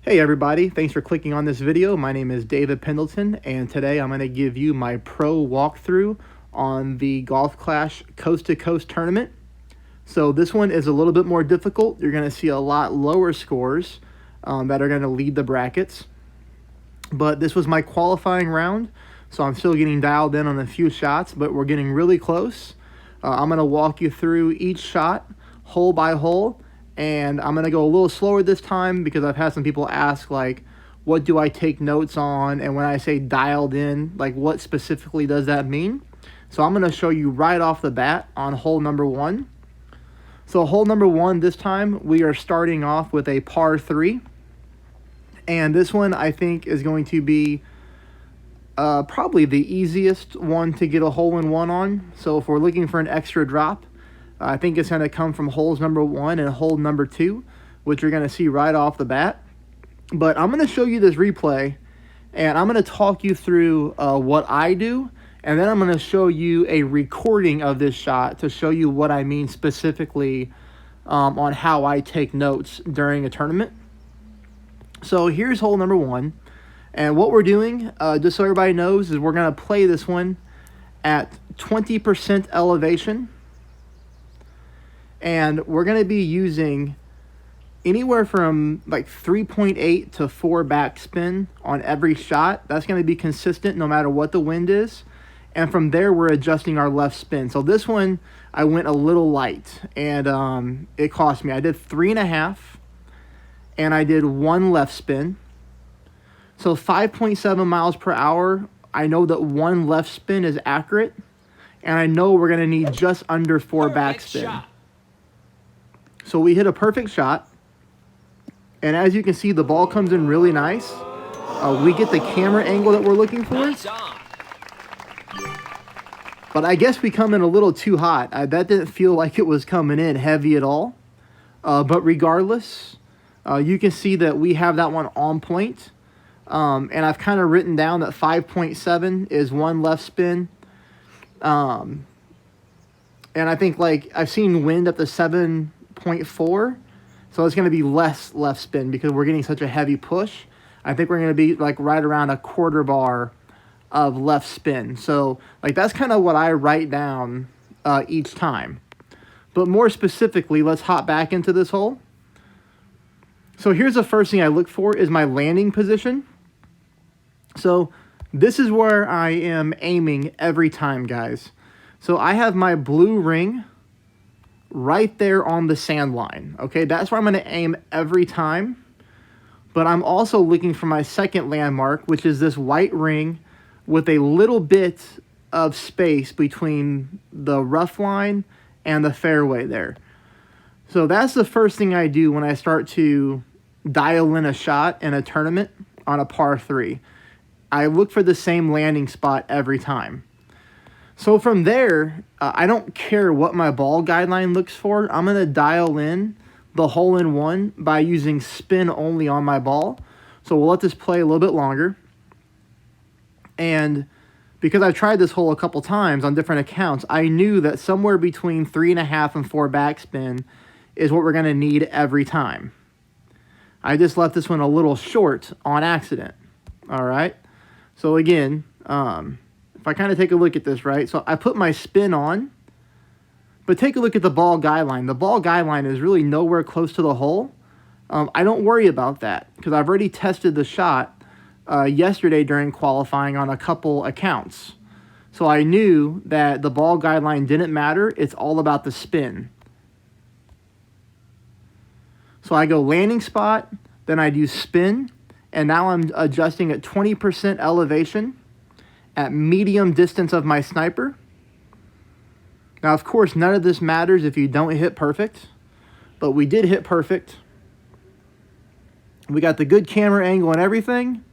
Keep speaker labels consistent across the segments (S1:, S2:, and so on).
S1: Hey everybody, thanks for clicking on this video. My name is David Pendleton, and today I'm going to give you my pro walkthrough on the Golf Clash Coast to Coast tournament. So this one is a little bit more difficult. You're going to see a lot lower scores that are going to lead the brackets. But this was my qualifying round, so I'm still getting dialed in on a few shots, but we're getting really close. I'm going to walk you through each shot, hole by hole, and I'm going to go a little slower this time because I've had some people ask, like, what do I take notes on? And when I say dialed in, like, what specifically does that mean? So I'm going to show you right off the bat on hole number one. So hole number one this time, we are starting off with a par 3. And this one, I think, is going to be probably the easiest one to get a hole-in-one on. So if we're looking for an extra drop, I think it's going to come from holes number 1 and hole number 2, which you're going to see right off the bat. But I'm going to show you this replay, and I'm going to talk you through what I do, and then I'm going to show you a recording of this shot to show you what I mean specifically on how I take notes during a tournament. So here's hole number 1, and what we're doing, just so everybody knows, is we're going to play this one at 20% elevation. And we're going to be using anywhere from like 3.8 to 4 backspin on every shot. That's going to be consistent no matter what the wind is. And from there, we're adjusting our left spin. So this one, I went a little light, and it cost me. I did 3.5, and I did 1 left spin. So 5.7 miles per hour. I know that 1 left spin is accurate, and I know we're going to need just under 4 backspin. So we hit a perfect shot, and as you can see, the ball comes in really nice. We get the camera angle that we're looking for. But I guess we come in a little too hot. That didn't feel like it was coming in heavy at all. But regardless, you can see that we have that one on point. And I've kind of written down that 5.7 is 1 left spin. And I think, like, I've seen wind up to 7.4, so it's going to be less left spin because we're getting such a heavy push. I think we're going to be like right around a quarter bar of left spin. So like that's kind of what I write down each time. But more specifically, let's hop back into this hole. So here's the first thing I look for is my landing position. So this is where I am aiming every time, guys. So I have my blue ring right there on the sand line. Okay, that's where I'm going to aim every time. But I'm also looking for my second landmark, which is this white ring with a little bit of space between the rough line and the fairway there. So that's the first thing I do when I start to dial in a shot in a tournament on a par 3. I look for the same landing spot every time. So from there, I don't care what my ball guideline looks for. I'm going to dial in the hole-in-one by using spin only on my ball. So we'll let this play a little bit longer. And because I've tried this hole a couple times on different accounts, I knew that somewhere between 3.5 and 4 backspin is what we're going to need every time. I just left this one a little short on accident. All right. So again, if I kind of take a look at this, right? So I put my spin on, but take a look at the ball guideline. The ball guideline is really nowhere close to the hole. I don't worry about that because I've already tested the shot yesterday during qualifying on a couple accounts. So I knew that the ball guideline didn't matter. It's all about the spin. So I go landing spot, then I do spin, and now I'm adjusting at 20% elevation at medium distance of my sniper. Now, of course, none of this matters if you don't hit perfect, but we did hit perfect. We got the good camera angle and everything,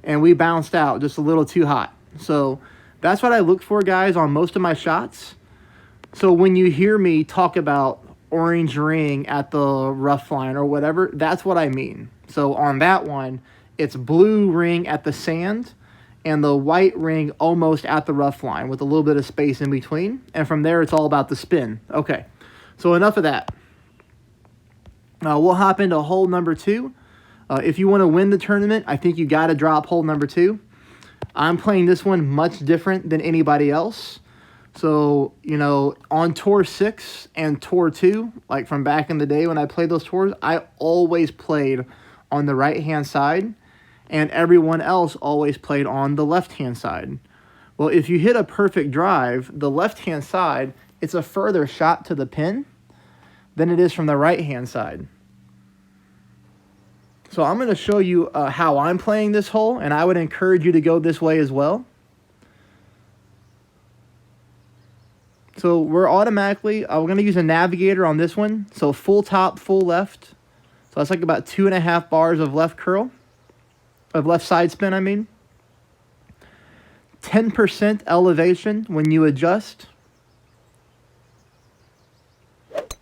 S1: and we bounced out just a little too hot. So that's what I look for, guys, on most of my shots. So when you hear me talk about orange ring at the rough line or whatever, that's what I mean. So on that one, it's blue ring at the sand and the white ring almost at the rough line with a little bit of space in between. And from there, it's all about the spin. Okay, so enough of that. We'll hop into hole number 2. If you want to win the tournament, I think you got to drop hole number 2. I'm playing this one much different than anybody else. So, you know, on Tour 6 and Tour 2, like from back in the day when I played those tours, I always played on the right-hand side, and everyone else always played on the left-hand side. Well, if you hit a perfect drive, the left-hand side, it's a further shot to the pin than it is from the right-hand side. So I'm going to show you how I'm playing this hole, and I would encourage you to go this way as well. So we're automatically, we're going to use a navigator on this one. So full top, full left. So that's like about 2.5 bars of left curl, of left side spin, I mean. 10% elevation when you adjust.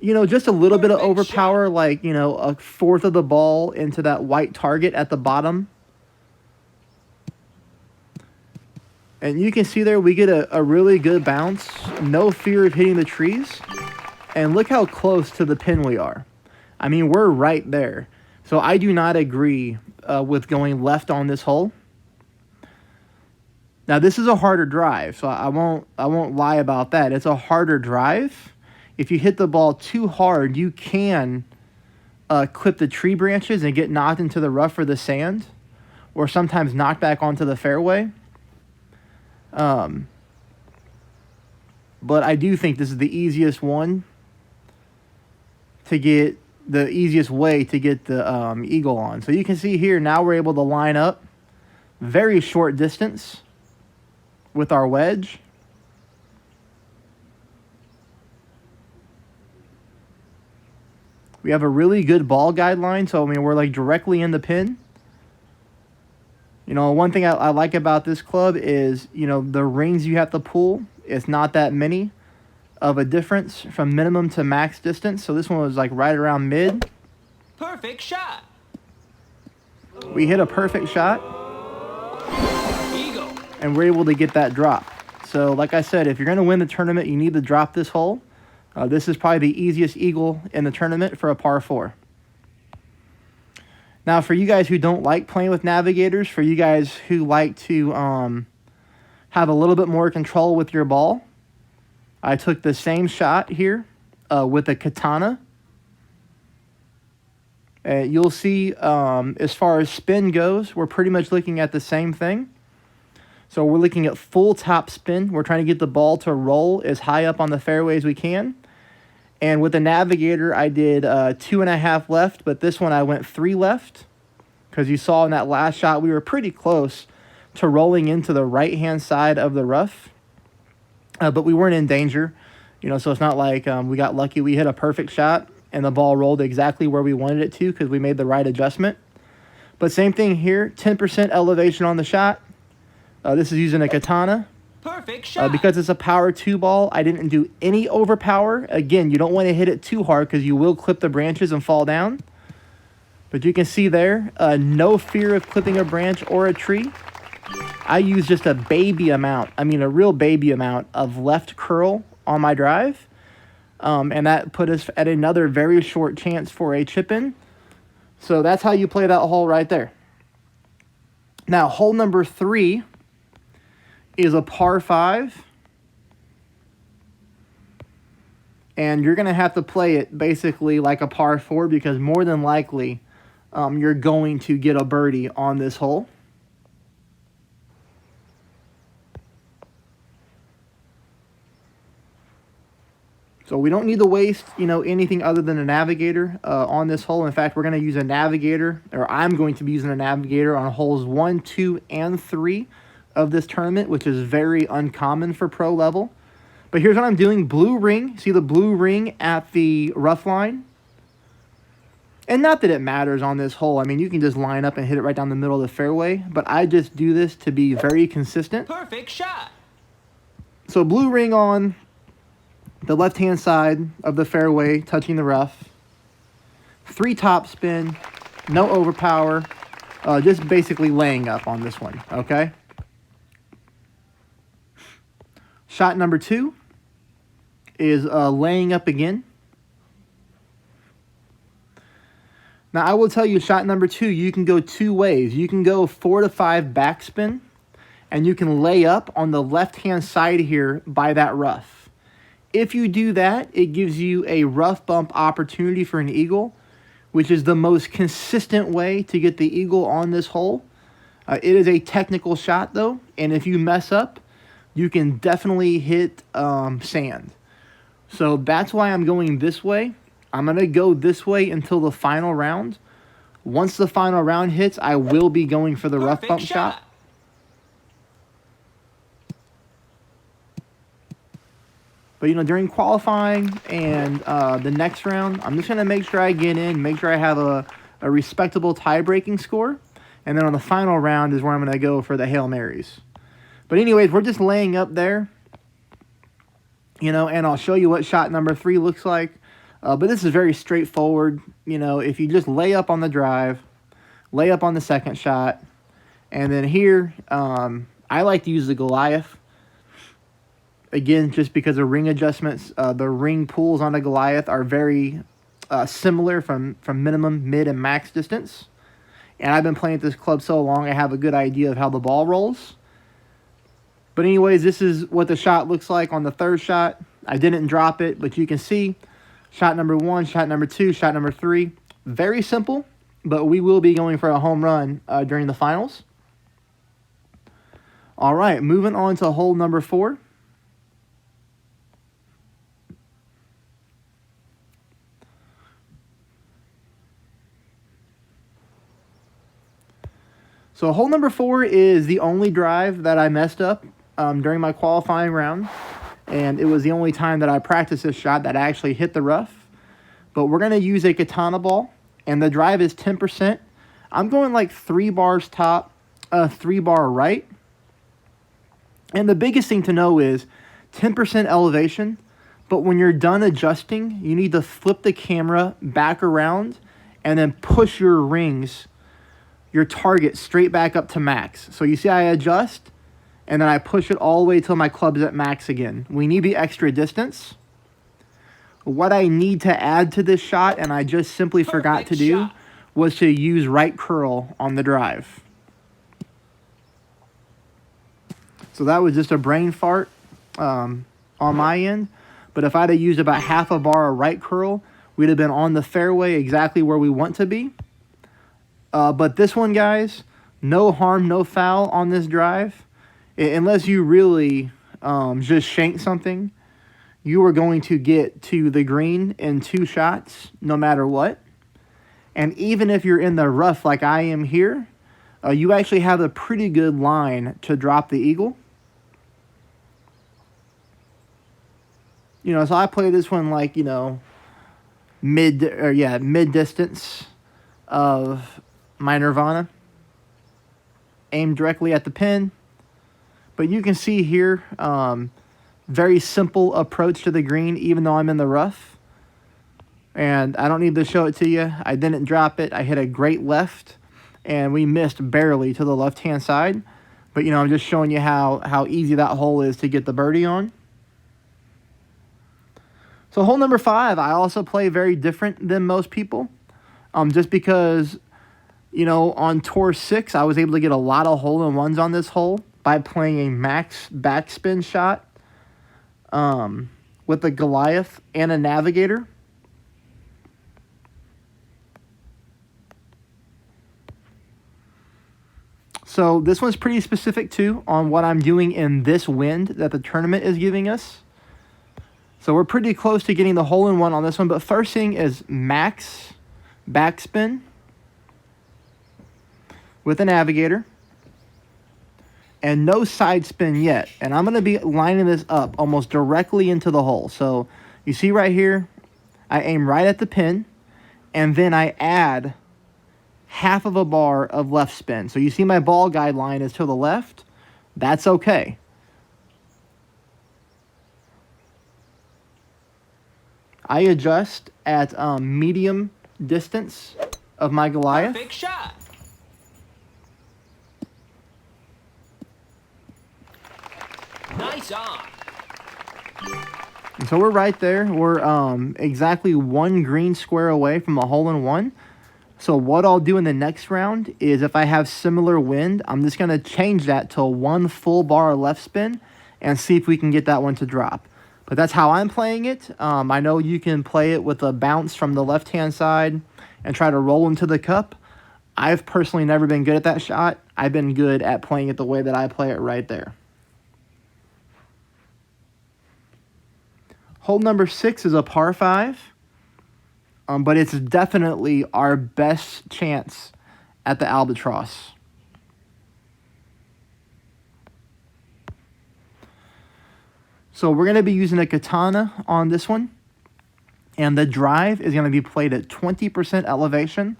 S1: You know, just a little bit of overpower, like, you know, a fourth of the ball into that white target at the bottom. And you can see there we get a really good bounce. No fear of hitting the trees. And look how close to the pin we are. I mean, we're right there. So I do not agree with going left on this hole. Now, this is a harder drive, so I won't lie about that. It's a harder drive. If you hit the ball too hard, you can clip the tree branches and get knocked into the rough or the sand, or sometimes knocked back onto the fairway. But I do think this is the easiest one to get, the easiest way to get the eagle on. So you can see here, now we're able to line up very short distance with our wedge. We have a really good ball guideline, so I mean, we're like directly in the pin. You know, one thing I like about this club is, you know, the rings you have to pull, it's not that many of a difference from minimum to max distance. So this one was like right around mid.
S2: Perfect shot.
S1: We hit a perfect shot.
S2: Eagle.
S1: And we're able to get that drop. So like I said, if you're going to win the tournament, you need to drop this hole. This is probably the easiest eagle in the tournament for a par 4. Now, for you guys who don't like playing with navigators, for you guys who like to have a little bit more control with your ball, I took the same shot here with a katana. You'll see as far as spin goes, we're pretty much looking at the same thing. So we're looking at full top spin. We're trying to get the ball to roll as high up on the fairway as we can. And with the navigator, I did 2.5 left, but this one I went 3 left. Because you saw in that last shot, we were pretty close to rolling into the right-hand side of the rough. But we weren't in danger. You know, so it's not like we got lucky. We hit a perfect shot, and the ball rolled exactly where we wanted it to because we made the right adjustment. But same thing here, 10% elevation on the shot. This is using a katana.
S2: Perfect shot.
S1: Because it's a power 2 ball, I didn't do any overpower. Again, you don't want to hit it too hard because you will clip the branches and fall down. But you can see there, no fear of clipping a branch or a tree. I use just a baby amount, I mean a real baby amount of left curl on my drive. And that put us at another very short chance for a chip in. So that's how you play that hole right there. Now, hole number 3 is a par 5. And you're going to have to play it basically like a par 4 because more than likely you're going to get a birdie on this hole. So we don't need to waste, you know, anything other than a navigator on this hole. In fact, we're going to use a navigator, or I'm going to be using a navigator on holes 1, 2, and 3 of this tournament, which is very uncommon for pro level. But here's what I'm doing. Blue ring. See the blue ring at the rough line? And not that it matters on this hole. I mean, you can just line up and hit it right down the middle of the fairway. But I just do this to be very consistent.
S2: Perfect shot.
S1: So blue ring on the left-hand side of the fairway, touching the rough. 3 top spin, no overpower, just basically laying up on this one, okay? Shot number 2 is laying up again. Now, I will tell you, shot number 2, you can go 2 ways. You can go 4 to 5 backspin, and you can lay up on the left-hand side here by that rough. If you do that, it gives you a rough bump opportunity for an eagle, which is the most consistent way to get the eagle on this hole. It is a technical shot, though, and if you mess up, you can definitely hit sand. So that's why I'm going this way. I'm going to go this way until the final round. Once the final round hits, I will be going for the rough bump shot. But, you know, during qualifying and the next round, I'm just going to make sure I get in, make sure I have a respectable tie-breaking score. And then on the final round is where I'm going to go for the Hail Marys. But anyways, we're just laying up there. You know, and I'll show you what shot number 3 looks like. But this is very straightforward. You know, if you just lay up on the drive, lay up on the second shot. And then here, I like to use the Goliath. Again, just because of ring adjustments, the ring pulls on the Goliath are very similar from minimum, mid, and max distance. And I've been playing at this club so long, I have a good idea of how the ball rolls. But anyways, this is what the shot looks like on the third shot. I didn't drop it, but you can see shot number 1, shot number 2, shot number 3. Very simple, but we will be going for a home run during the finals. All right, moving on to hole number 4. So hole number 4 is the only drive that I messed up during my qualifying round. And it was the only time that I practiced this shot that I actually hit the rough. But we're going to use a katana ball. And the drive is 10%. I'm going like 3 bars top, 3 bar right. And the biggest thing to know is 10% elevation. But when you're done adjusting, you need to flip the camera back around and then push your rings, your target, straight back up to max. So you see I adjust, and then I push it all the way till my club's at max again. We need the extra distance. What I need to add to this shot, and I just simply forgot to do, was to use right curl on the drive. So that was just a brain fart on my end. But if I'd have used about half a bar of right curl, we'd have been on the fairway exactly where we want to be. But this one, guys, no harm, no foul on this drive. Unless you really just shank something, you are going to get to the green in 2 shots, no matter what. And even if you're in the rough like I am here, you actually have a pretty good line to drop the eagle. You know, so I play this one like, you know, mid distance of my Nirvana. Aim directly at the pin. But you can see here, very simple approach to the green, even though I'm in the rough. And I don't need to show it to you. I didn't drop it. I hit a great left, and we missed barely to the left-hand side. But, you know, I'm just showing you how easy that hole is to get the birdie on. So hole number 5, I also play very different than most people. Just because, you know, on Tour 6, I was able to get a lot of hole-in-ones on this hole by playing a max backspin shot with a Goliath and a Navigator. So this one's pretty specific, too, on what I'm doing in this wind that the tournament is giving us. So we're pretty close to getting the hole-in-one on this one. But first thing is max backspin with a Navigator. And no side spin yet. And I'm going to be lining this up almost directly into the hole. So you see right here, I aim right at the pin. And then I add half of a bar of left spin. So you see my ball guide line is to the left. That's okay. I adjust at medium distance of my Goliath.
S2: Big shot. Nice on.
S1: And so we're right there. We're exactly 1 green square away from a hole-in-one. So what I'll do in the next round is if I have similar wind, I'm just going to change that to one full bar left spin and see if we can get that one to drop. But that's how I'm playing it. I know you can play it with a bounce from the left-hand side and try to roll into the cup. I've personally never been good at that shot. I've been good at playing it the way that I play it right there. Hole number 6 is a par 5. But it's definitely our best chance at the Albatross. So we're going to be using a katana on this one. And the drive is going to be played at 20% elevation.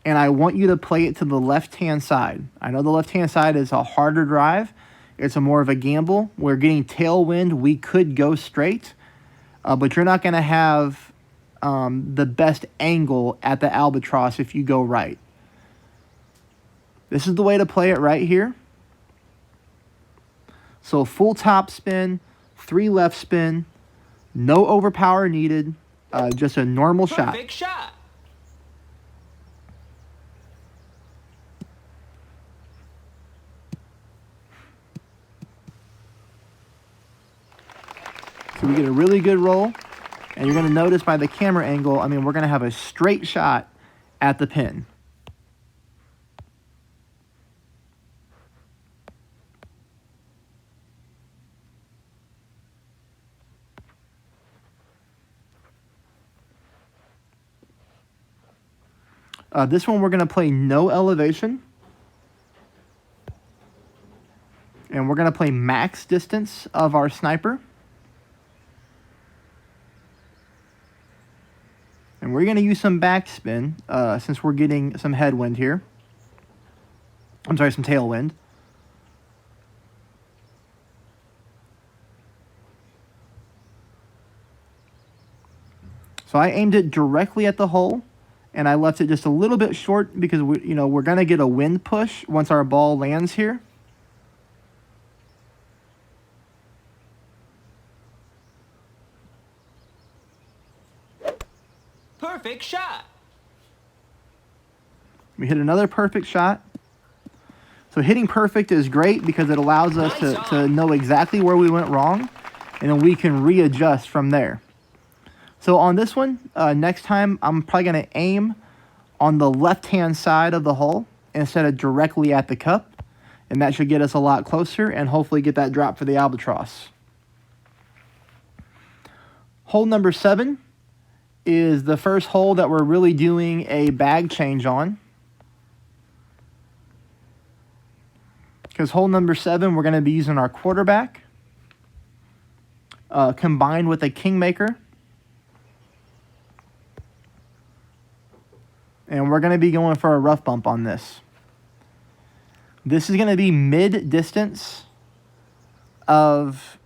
S1: And I want you to play it to the left-hand side. I know the left-hand side is a harder drive. It's a more of a gamble. We're getting tailwind. We could go straight. But you're not going to have the best angle at the Albatross if you go right. This is the way to play it right here. So full top spin, 3 left spin, no overpower needed, just a normal shot.
S2: Perfect shot.
S1: So we get a really good roll. And you're going to notice by the camera angle, I mean, we're going to have a straight shot at the pin. This one we're going to play no elevation. And we're going to play max distance of our sniper. And we're going to use some backspin since we're getting some headwind here. I'm sorry, some tailwind. So I aimed it directly at the hole, and I left it just a little bit short because we're going to get a wind push once our ball lands here.
S2: Perfect shot.
S1: We hit another perfect shot. So hitting perfect is great because it allows us to know exactly where we went wrong, and then we can readjust from there. So on this one, next time I'm probably going to aim on the left-hand side of the hole instead of directly at the cup, and that should get us a lot closer and hopefully get that drop for the Albatross. Hole number 7 is the first hole that we're really doing a bag change on. Because hole number 7, we're going to be using our quarterback combined with a kingmaker. And we're going to be going for a rough bump on this. This is going to be mid-distance of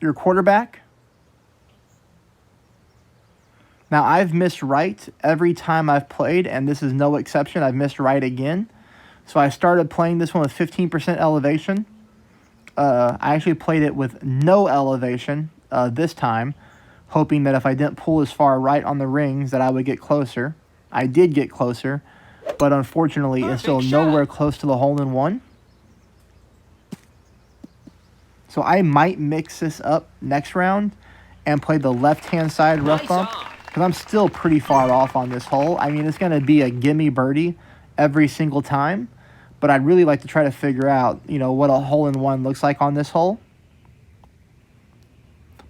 S1: your quarterback. Now, I've missed right every time I've played, and this is no exception. I've missed right again. So I started playing this one with 15% elevation. I actually played it with no elevation this time, hoping that if I didn't pull as far right on the rings that I would get closer. I did get closer, but unfortunately it's still nowhere close to the hole-in-one. So I might mix this up next round and play the left-hand side rough bump, because I'm still pretty far off on this hole. I mean, it's going to be a gimme birdie every single time, but I'd really like to try to figure out, what a hole-in-one looks like on this hole.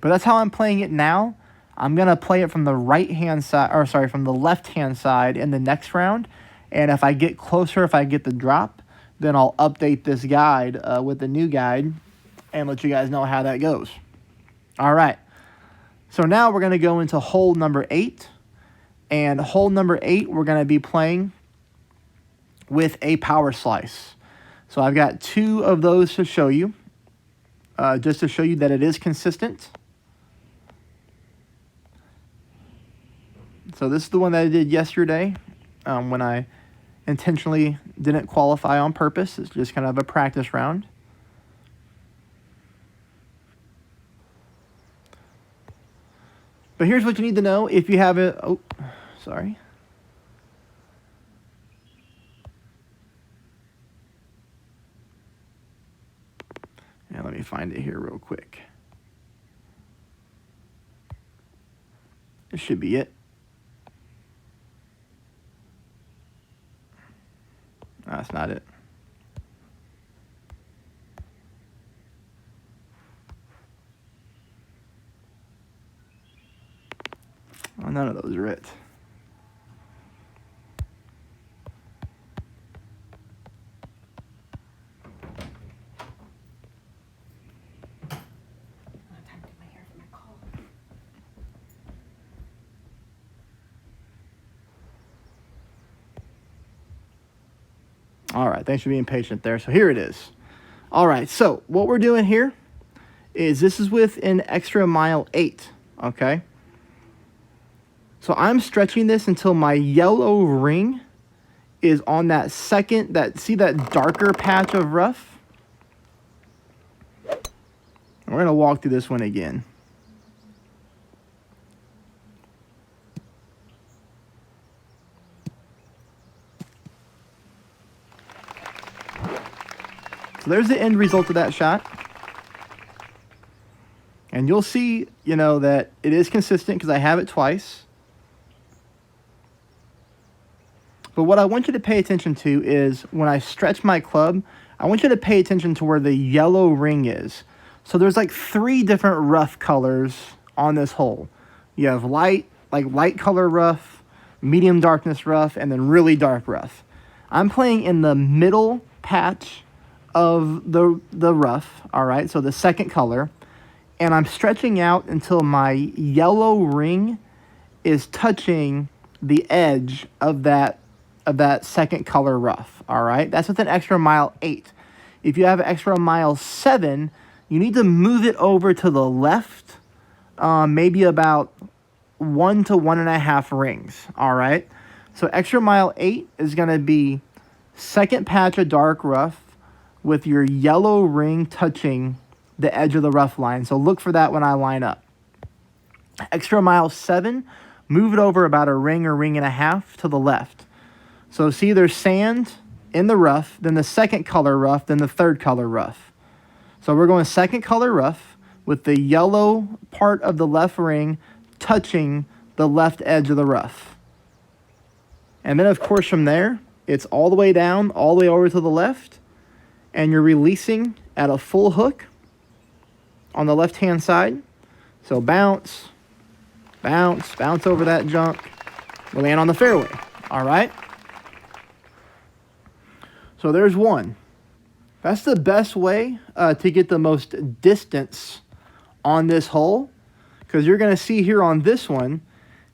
S1: But that's how I'm playing it now. I'm going to play it from the right-hand side, or sorry, from the left-hand side in the next round. And if I get closer, if I get the drop, then I'll update this guide with the new guide and let you guys know how that goes. All right. So now we're going to go into hole number 8. And hole number 8, we're going to be playing with a power slice. So I've got 2 of those to show you, just to show you that it is consistent. So this is the one that I did yesterday when I intentionally didn't qualify on purpose. It's just kind of a practice round. But here's what you need to know if you have a... Oh, sorry. And let me find it here real quick. This should be it. No, that's not it. Oh, none of those are it. All right, thanks for being patient there. So here it is. All right, so what we're doing here is this is with an Extra Mile 8, okay? So I'm stretching this until my yellow ring is on that second, see that darker patch of rough? We're gonna walk through this one again. So there's the end result of that shot. And you'll see, you know, that it is consistent because I have it twice. But what I want you to pay attention to is when I stretch my club, I want you to pay attention to where the yellow ring is. So there's like 3 different rough colors on this hole. You have light color rough, medium darkness rough, and then really dark rough. I'm playing in the middle patch of the rough, all right, so the second color, and I'm stretching out until my yellow ring is touching the edge of that second color rough, all right? That's with an Extra Mile 8. If you have an Extra Mile 7, you need to move it over to the left, maybe about 1 to 1.5 rings, all right? So Extra Mile 8 is going to be second patch of dark rough with your yellow ring touching the edge of the rough line. So look for that when I line up. Extra Mile 7, move it over about a ring or ring and a half to the left. So see, there's sand in the rough, then the second color rough, then the third color rough. So we're going second color rough with the yellow part of the left ring touching the left edge of the rough. And then, of course, from there, it's all the way down, all the way over to the left, and you're releasing at a full hook on the left-hand side. So bounce, bounce, bounce over that junk. We'll land on the fairway, all right? So there's one. That's the best way to get the most distance on this hole, because you're going to see here on this one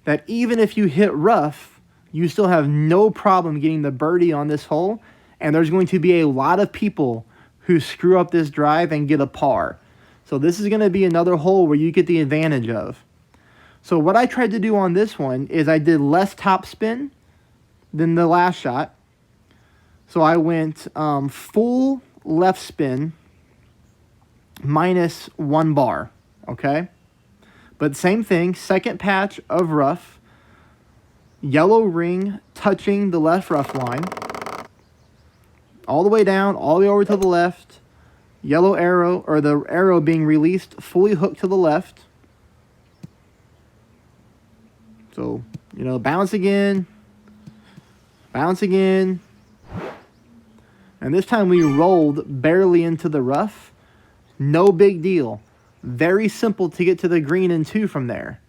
S1: that even if you hit rough, you still have no problem getting the birdie on this hole, and there's going to be a lot of people who screw up this drive and get a par. So this is going to be another hole where you get the advantage of. So what I tried to do on this one is I did less topspin than the last shot. So I went full left spin minus 1 bar, okay? But same thing, second patch of rough, yellow ring touching the left rough line, all the way down, all the way over to the left, yellow arrow, or the arrow being released, fully hooked to the left. So, you know, bounce again, and this time we rolled barely into the rough. No big deal. Very simple to get to the green and 2 from there.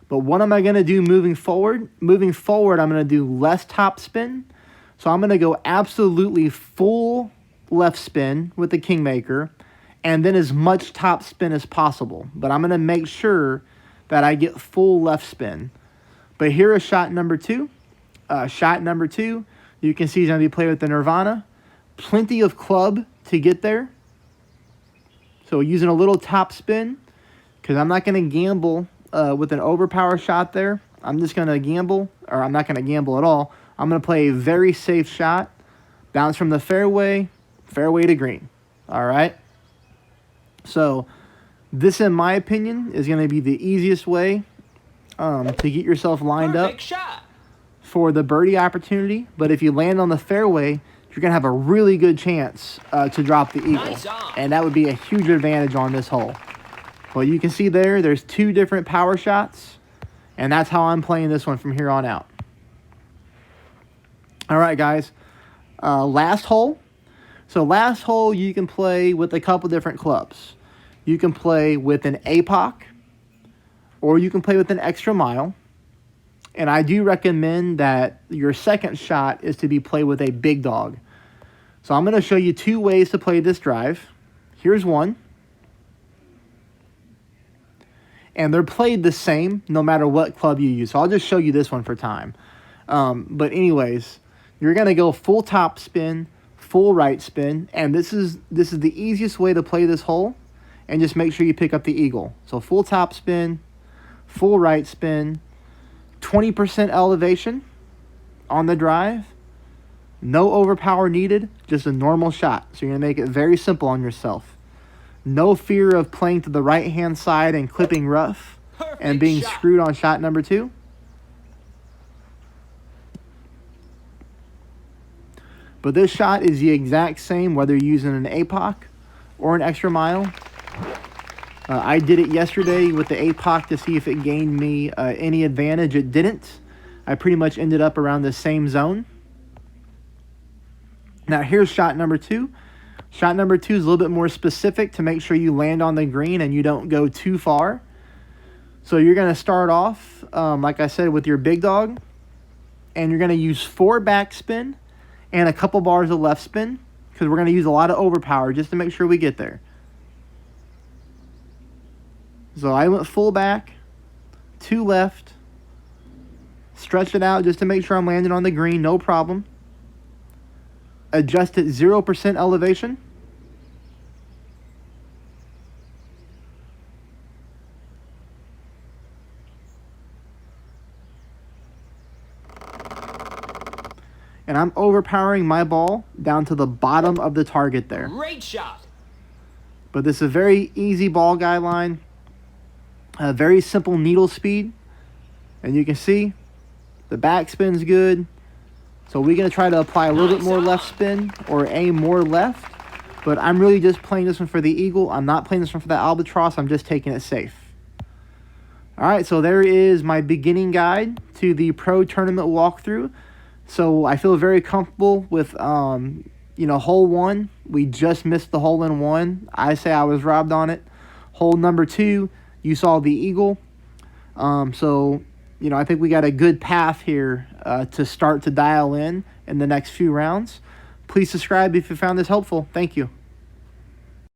S1: But what am I going to do moving forward? Moving forward, I'm going to do less topspin. So I'm going to go absolutely full left spin with the Kingmaker, and then as much top spin as possible. But I'm going to make sure that I get full left spin. But here is shot number 2. Shot number 2, you can see he's going to be playing with the Nirvana. Plenty of club to get there. So using a little top spin, because I'm not going to gamble with an overpower shot there. I'm just going to gamble, or I'm not going to gamble at all. I'm going to play a very safe shot. Bounce from the fairway to green. All right? So this, in my opinion, is going to be the easiest way to get yourself lined
S2: Perfect
S1: up
S2: shot.
S1: for the birdie opportunity. But if you land on the fairway, you're going to have a really good chance to drop the eagle.
S2: Nice on.
S1: And that would be a huge advantage on this hole. Well, you can see there's 2 different power shots. And that's how I'm playing this one from here on out. All right, guys. Last hole. So last hole, you can play with a couple different clubs. You can play with an APOC, or you can play with an extra mile. And I do recommend that your second shot is to be played with a big dog. So I'm going to show you 2 ways to play this drive. Here's one. And they're played the same no matter what club you use. So I'll just show you this one for time. But anyways, you're going to go full top spin, full right spin. And this is the easiest way to play this hole. And just make sure you pick up the eagle. So full top spin, full right spin, 20% elevation on the drive. No overpower needed, just a normal shot. So you're going to make it very simple on yourself. No fear of playing to the right-hand side and clipping rough
S2: Perfect
S1: and being
S2: shot.
S1: screwed on shot number 2. But this shot is the exact same whether you're using an APOC or an extra mile. I did it yesterday with the APOC to see if it gained me any advantage. It didn't. I pretty much ended up around the same zone. Now here's shot number 2. Shot number 2 is a little bit more specific to make sure you land on the green and you don't go too far. So you're going to start off, like I said, with your big dog. And you're going to use 4 backspin and a couple bars of left spin. Because we're going to use a lot of overpower just to make sure we get there. So I went full back, 2 left. Stretched it out just to make sure I'm landing on the green, no problem. Adjusted 0% elevation. And I'm overpowering my ball down to the bottom of the target there.
S2: Great shot.
S1: But this is a very easy ball guideline. A very simple needle speed. And you can see the backspin's good. So we're going to try to apply a little bit more left spin or aim more left. But I'm really just playing this one for the eagle. I'm not playing this one for the albatross. I'm just taking it safe. All right, so there is my beginning guide to the pro tournament walkthrough. So I feel very comfortable with, hole 1. We just missed the hole in 1. I say I was robbed on it. Hole number 2, you saw the eagle. I think we got a good path here to start to dial in the next few rounds. Please subscribe if you found this helpful. Thank you.